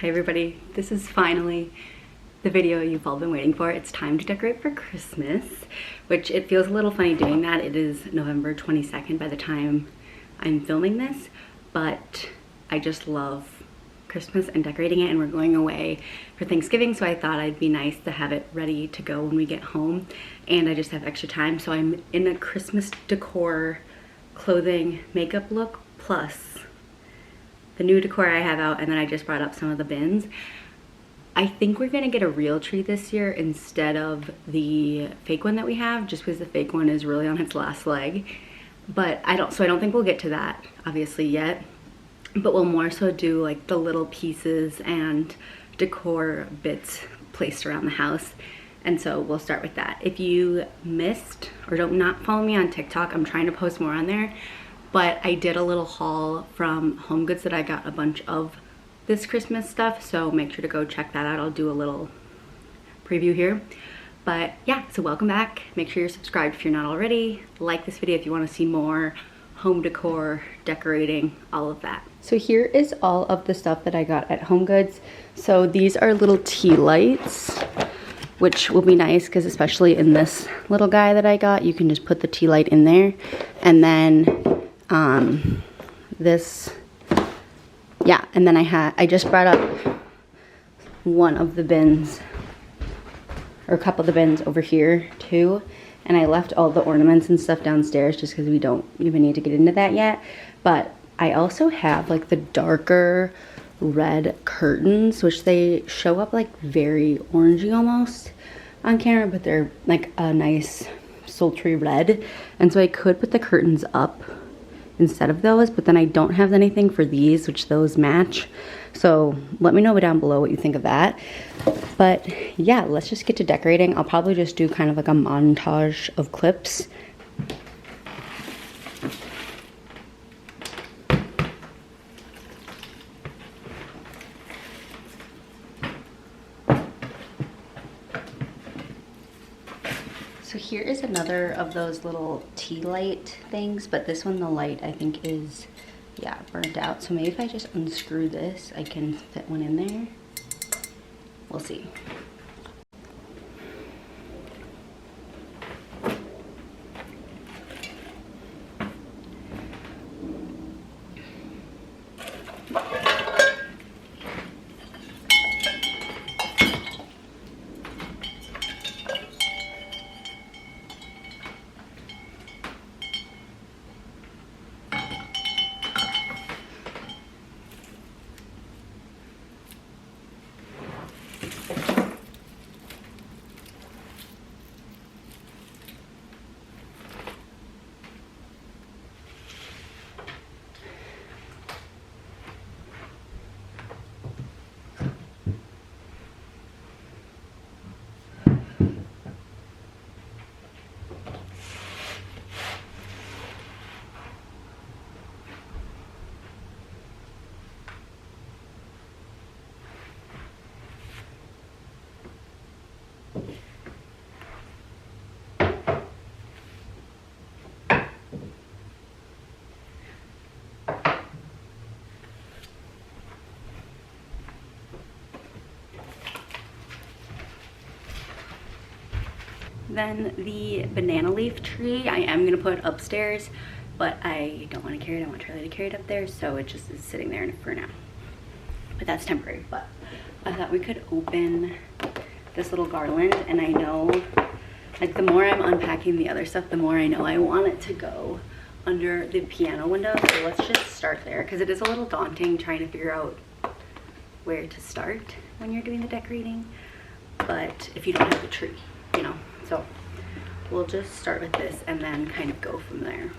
Hi everybody, this is finally the video you've all been waiting for. It's time to decorate for Christmas, which it feels a little funny doing that. It is November 22nd by the time I'm filming this, but I just love Christmas and decorating it, and we're going away for Thanksgiving, so I thought it'd be nice to have it ready to go when we get home, and I just have extra time. So I'm in a Christmas decor clothing makeup look plus the new decor I have out, and then I just brought up some of the bins. I think we're gonna get a real tree this year instead of the fake one that we have, just because the fake one is really on its last leg. But I don't think we'll get to that obviously yet, but we'll more so do like the little pieces and decor bits placed around the house. And so we'll start with that. If you missed or don't not follow me on TikTok, I'm trying to post more on there, but I did a little haul from Home Goods that I got a bunch of this Christmas stuff, so make sure to go check that out. I'll do a little preview here. But yeah, so welcome back. Make sure you're subscribed if you're not already. Like this video if you want to see more home decor, decorating, all of that. So here is all of the stuff that I got at Home Goods. So these are little tea lights, which will be nice because especially in this little guy that I got, you can just put the tea light in there. And then and then I just brought up one of the bins, or a couple of the bins over here too, and I left all the ornaments and stuff downstairs just because we don't even need to get into that yet. But I also have like the darker red curtains, which they show up like very orangey almost on camera, but they're like a nice sultry red, and so I could put the curtains up instead of those, but then I don't have anything for these, which those match. So let me know down below what you think of that. But yeah, let's just get to decorating. I'll probably just do kind of like a montage of clips. So here is another of those little tea light things, but this one, the light, I think is, yeah, burnt out. So maybe if I just unscrew this, I can fit one in there. We'll see. Then the banana leaf tree I am gonna put upstairs, but I don't want to carry it. I want Charlie to carry it up there, so it just is sitting there for now. But that's temporary. But I thought we could open this little garland, and I know, like, the more I'm unpacking the other stuff, the more I know I want it to go under the piano window. So let's just start there, because it is a little daunting trying to figure out where to start when you're doing the decorating. But if you don't have the tree, you know. So we'll just start with this and then kind of go from there.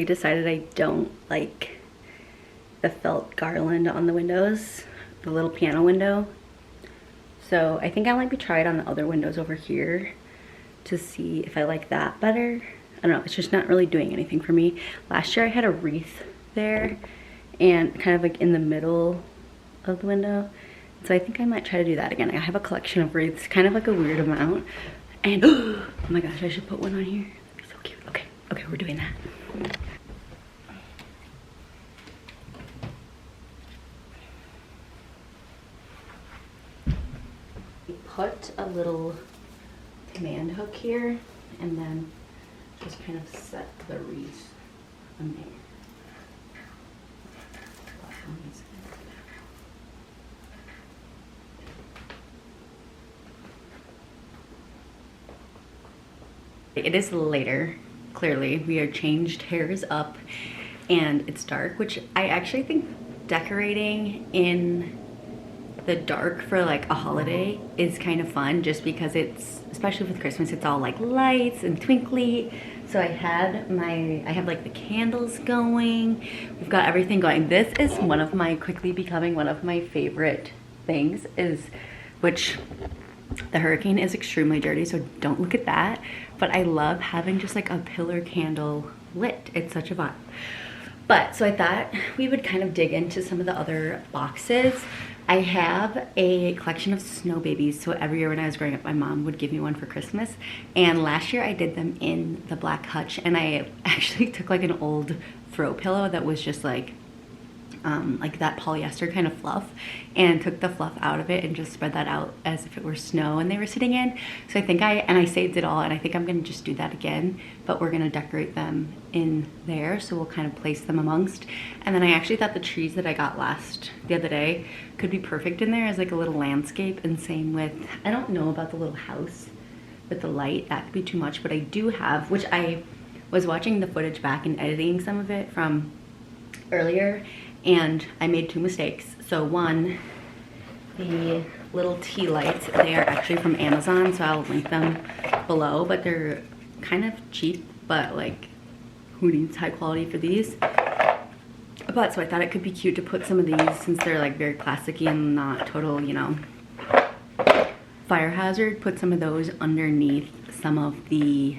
already decided I don't like the felt garland on the windows, the little piano window. So I think I might be trying on the other windows over here to see if I like that better. I don't know, it's just not really doing anything for me. Last year I had a wreath there and kind of like in the middle of the window. So I think I might try to do that again. I have a collection of wreaths, kind of like a weird amount. And oh my gosh, I should put one on here. That'd be so cute. Okay, okay, we're doing that. Put a little command hook here and then just kind of set the wreath on there. It is later, clearly. We are changed hairs up and it's dark, which I actually think decorating in the dark for like a holiday is kind of fun, just because it's, especially with Christmas, it's all like lights and twinkly. So I have like the candles going. We've got everything going. This is quickly becoming one of my favorite things, which the hurricane is extremely dirty, so don't look at that. But I love having just like a pillar candle lit. It's such a vibe. But so I thought we would kind of dig into some of the other boxes. I have a collection of snow babies. So every year when I was growing up, my mom would give me one for Christmas. And last year I did them in the black hutch, and I actually took like an old throw pillow that was just like that polyester kind of fluff, and took the fluff out of it and just spread that out as if it were snow and they were sitting in. So I think I saved it all, and I think I'm gonna just do that again, but we're gonna decorate them in there. So we'll kind of place them amongst. And then I actually thought the trees that I got the other day could be perfect in there as like a little landscape. And same with, I don't know about the little house with the light, that could be too much, but I do have, which I was watching the footage back and editing some of it from earlier, and I made two mistakes. So one, the little tea lights, they are actually from Amazon, so I'll link them below, but they're kind of cheap, but like who needs high quality for these? But so I thought it could be cute to put some of these, since they're like very plasticky and not total, you know, fire hazard, put some of those underneath some of the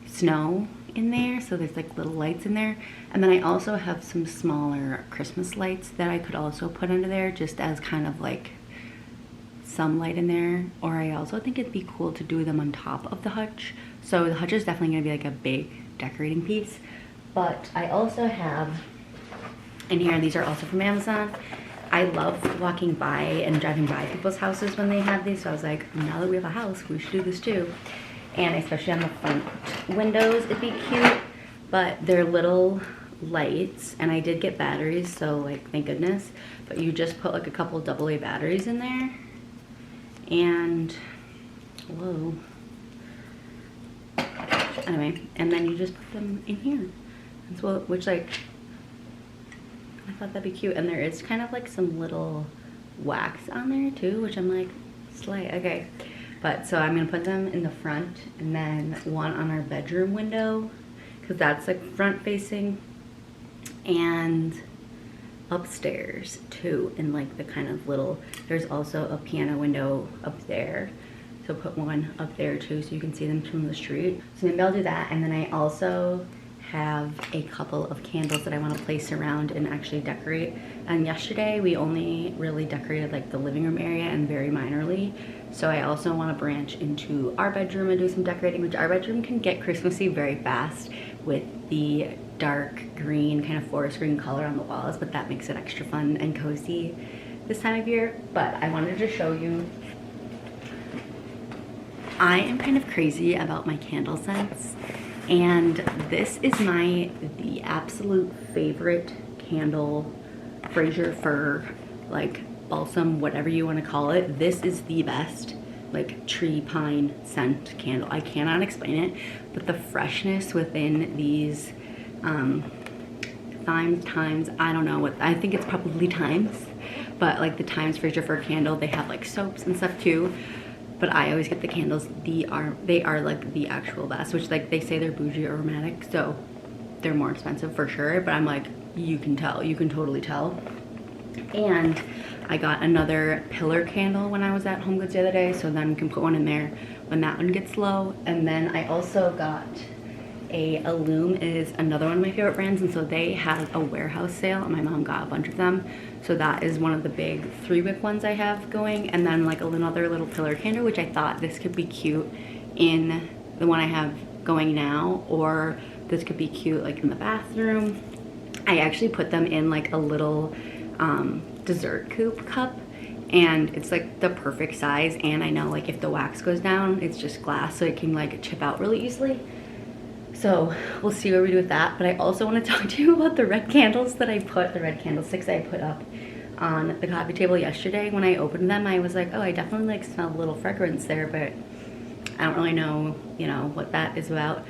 snow in there, so there's like little lights in there. And then I also have some smaller Christmas lights that I could also put under there, just as kind of like some light in there. Or I also think it'd be cool to do them on top of the hutch. So the hutch is definitely gonna be like a big decorating piece. But I also have in here, these are also from Amazon. I love walking by and driving by people's houses when they have these, so I was like, now that we have a house, we should do this too. And especially on the front windows, it'd be cute. But they're little lights, and I did get batteries, so like, thank goodness. But you just put like a couple AA batteries in there, and whoa. Anyway, and then you just put them in here. That's what, which like, I thought that'd be cute. And there is kind of like some little wax on there too, which I'm like, slay, okay. But so I'm gonna put them in the front, and then one on our bedroom window, because that's like front facing, and upstairs too, in like the kind of little, there's also a piano window up there. So put one up there too, so you can see them from the street. So maybe I'll do that. And then I also have a couple of candles that I want to place around and actually decorate. And yesterday we only really decorated like the living room area and very minorly. So I also want to branch into our bedroom and do some decorating, which our bedroom can get Christmassy very fast with the dark green, kind of forest green color on the walls, but that makes it extra fun and cozy this time of year. But I wanted to show you, I am kind of crazy about my candle scents, and this is the absolute favorite candle, Fraser Fir, like balsam, whatever you want to call it. This is the best like tree pine scent candle. I cannot explain it, but the freshness within these Times, I don't know what, I think it's probably Times, but like the Times Fraser Fir candle, they have like soaps and stuff too. But I always get the candles, they are like the actual best, which like they say they're bougie aromatic, so they're more expensive for sure, but I'm like, you can tell, you can totally tell. And I got another pillar candle when I was at HomeGoods the other day, so then we can put one in there when that one gets low. And then I also got Illume is another one of my favorite brands, and so they had a warehouse sale and my mom got a bunch of them. So that is one of the big 3-wick ones I have going, and then like another little pillar candle, which I thought this could be cute in the one I have going now, or this could be cute like in the bathroom. I actually put them in like a little dessert coupe cup, and it's like the perfect size, and I know like if the wax goes down, it's just glass, so it can like chip out really easily. So we'll see what we do with that. But I also want to talk to you about the red candles that I put, the red candlesticks I put up on the coffee table yesterday. When I opened them, I was like, oh, I definitely like smell a little fragrance there, but I don't really know, you know, what that is about.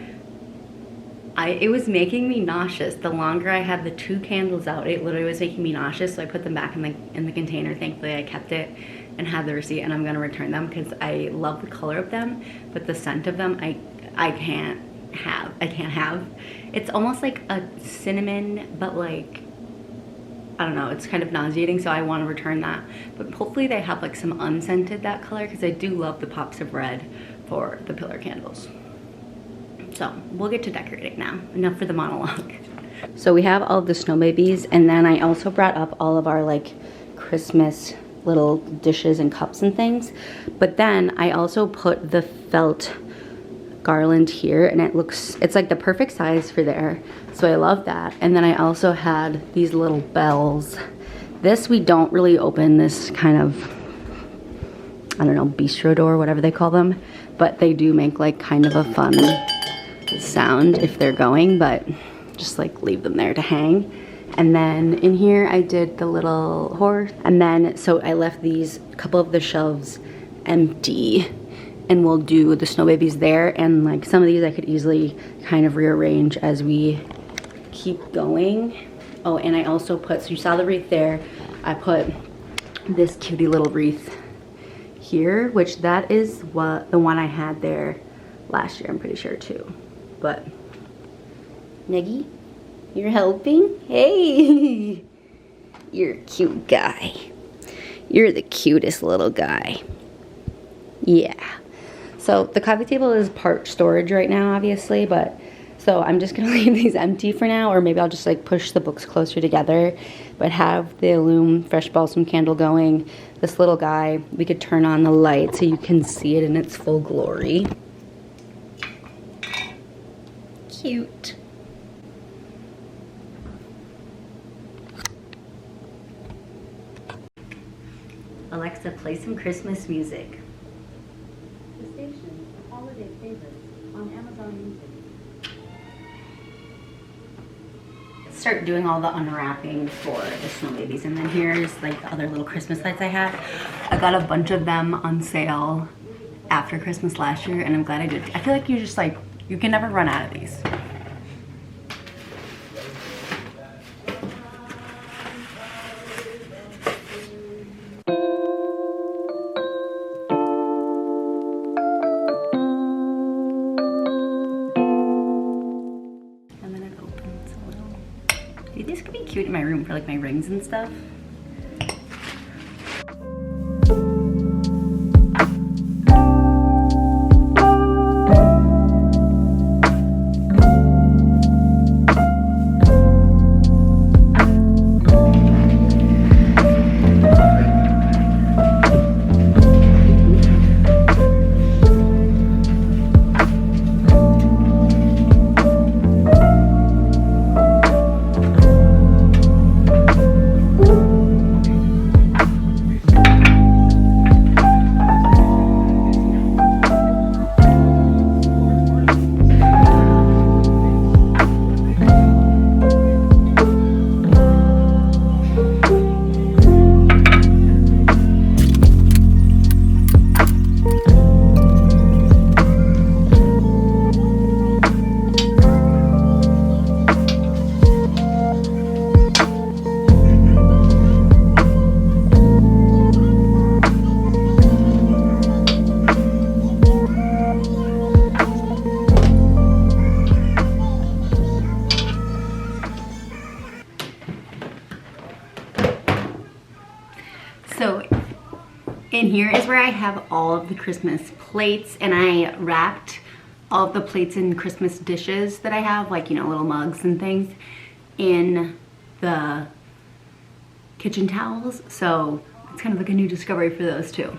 It was making me nauseous. The longer I had the 2 candles out, it literally was making me nauseous, so I put them back in the container. Thankfully, I kept it and had the receipt, and I'm gonna return them because I love the color of them, but the scent of them, I can't have. It's almost like a cinnamon, but like, I don't know, it's kind of nauseating, so I want to return that. But hopefully they have like some unscented that color, because I do love the pops of red for the pillar candles. So we'll get to decorating now. Enough for the monologue. So we have all of the snow babies, and then I also brought up all of our like Christmas little dishes and cups and things. But then I also put the felt garland here, and it's like the perfect size for there, so I love that. And then I also had these little bells. This we don't really open, this kind of, I don't know, bistro door, whatever they call them, but they do make like kind of a fun sound if they're going, but just like leave them there to hang. And then in here I did the little horse, and then so I left these couple of the shelves empty, and we'll do the snow babies there, and like some of these I could easily kind of rearrange as we keep going. Oh, and I also put, so you saw the wreath there, I put this cutie little wreath here, which that is what the one I had there last year, I'm pretty sure too. But Niggy, you're helping? Hey, you're a cute guy. You're the cutest little guy. Yeah. So the coffee table is part storage right now, obviously, but so I'm just gonna leave these empty for now, or maybe I'll just like push the books closer together, but have the Illume Fresh Balsam candle going. This little guy, we could turn on the light so you can see it in its full glory. Cute. Alexa, play some Christmas music. The station of holiday favorites on Amazon Music. Let's start doing all the unwrapping for the snow babies, and then here's like the other little Christmas lights I had. I got a bunch of them on sale after Christmas last year, and I'm glad I did. I feel like you just like, you can never run out of these. These could be cute in my room for like my rings and stuff. So in here is where I have all of the Christmas plates, and I wrapped all of the plates and Christmas dishes that I have, like, you know, little mugs and things, in the kitchen towels. So it's kind of like a new discovery for those too.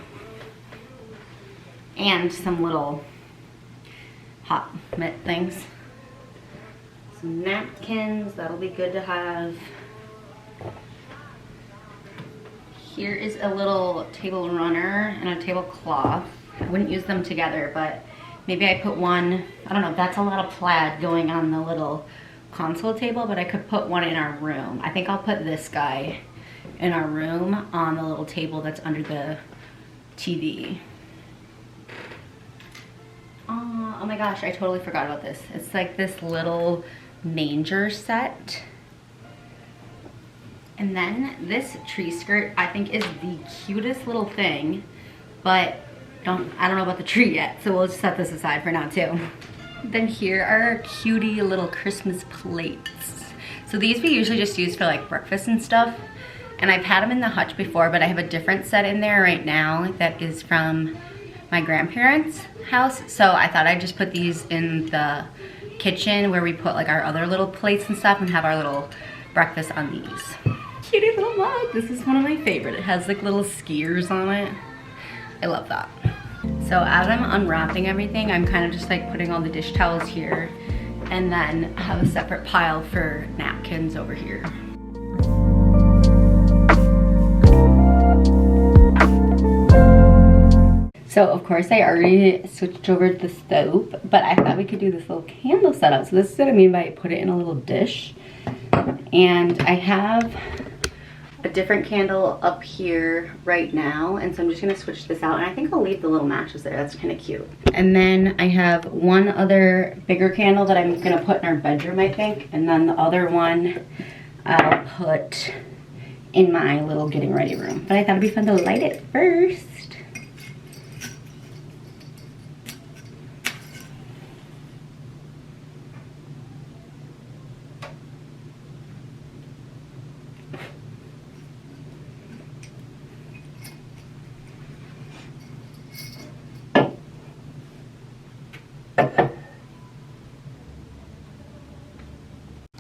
And some little hot mitt things. Some napkins, that'll be good to have. Here is a little table runner and a tablecloth. I wouldn't use them together, but maybe I put one, I don't know, that's a lot of plaid going on the little console table, but I could put one in our room. I think I'll put this guy in our room on the little table that's under the TV. Oh my gosh, I totally forgot about this. It's like this little manger set. And then this tree skirt I think is the cutest little thing, but I don't know about the tree yet, so we'll just set this aside for now too. Then here are our cutie little Christmas plates. So these we usually just use for like breakfast and stuff. And I've had them in the hutch before, but I have a different set in there right now that is from my grandparents' house. So I thought I'd just put these in the kitchen where we put like our other little plates and stuff and have our little breakfast on these. Cutie little mug. This is one of my favorite. It has like little skiers on it. I love that. So as I'm unwrapping everything, I'm kind of just like putting all the dish towels here and then have a separate pile for napkins over here. So of course I already switched over to the stove, but I thought we could do this little candle setup. So this is what I mean by put it in a little dish. And I have a different candle up here right now, and so I'm just gonna switch this out, and I think I'll leave the little matches there. That's kind of cute. And then I have one other bigger candle that I'm gonna put in our bedroom, I think, and then the other one I'll put in my little getting ready room. But I thought it'd be fun to light it first.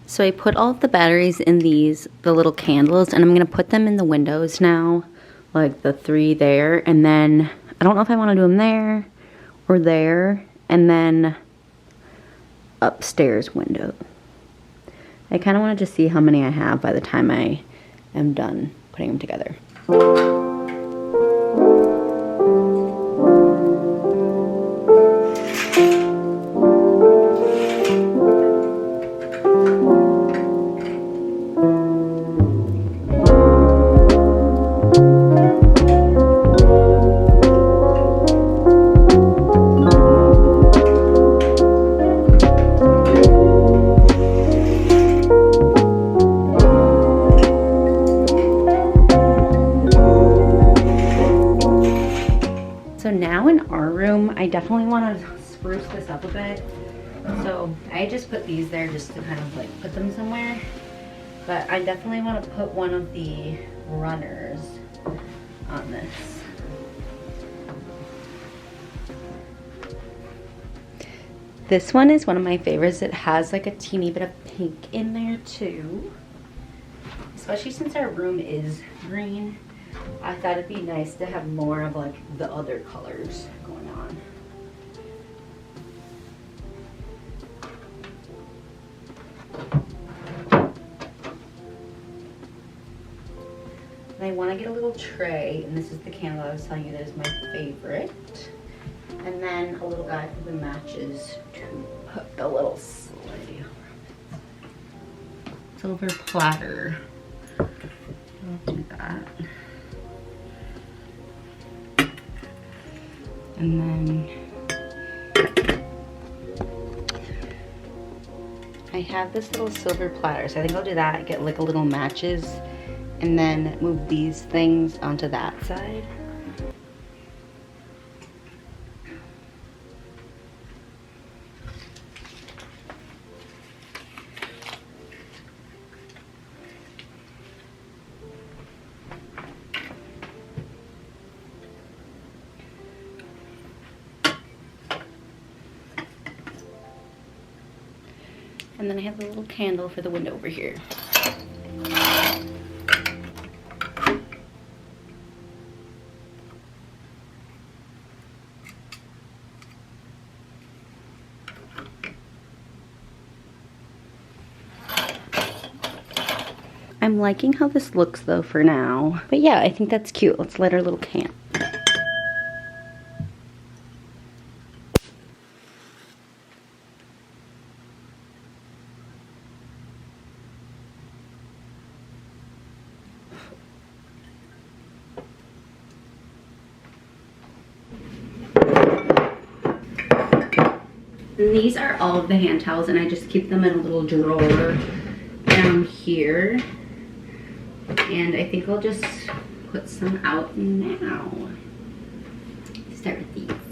So I put all of the batteries in the little candles, and I'm gonna put them in the windows now, like the 3 there, and then I don't know if I wanna do them there or there, and then upstairs window. I kinda wanna just see how many I have by the time I am done putting them together. So now in our room, I definitely want to spruce this up a bit. So I just put these there just to kind of like put them somewhere. But I definitely want to put one of the runners on this. This one is one of my favorites. It has like a teeny bit of pink in there too. Especially since our room is green. I thought it'd be nice to have more of like the other colors going on. And I want to get a little tray, and this is the candle I was telling you that is my favorite. And then a little guy for the matches to put the little sleigh. Silver platter. I'll do that. And then I have this little silver platter, so I think I'll do that, get like a little matches, and then move these things onto that side. And then I have the little candle for the window over here. I'm liking how this looks though for now. But yeah, I think that's cute. Let's light our little candle. And these are all of the hand towels, and I just keep them in a little drawer down here. And I think I'll just put some out now. Start with these.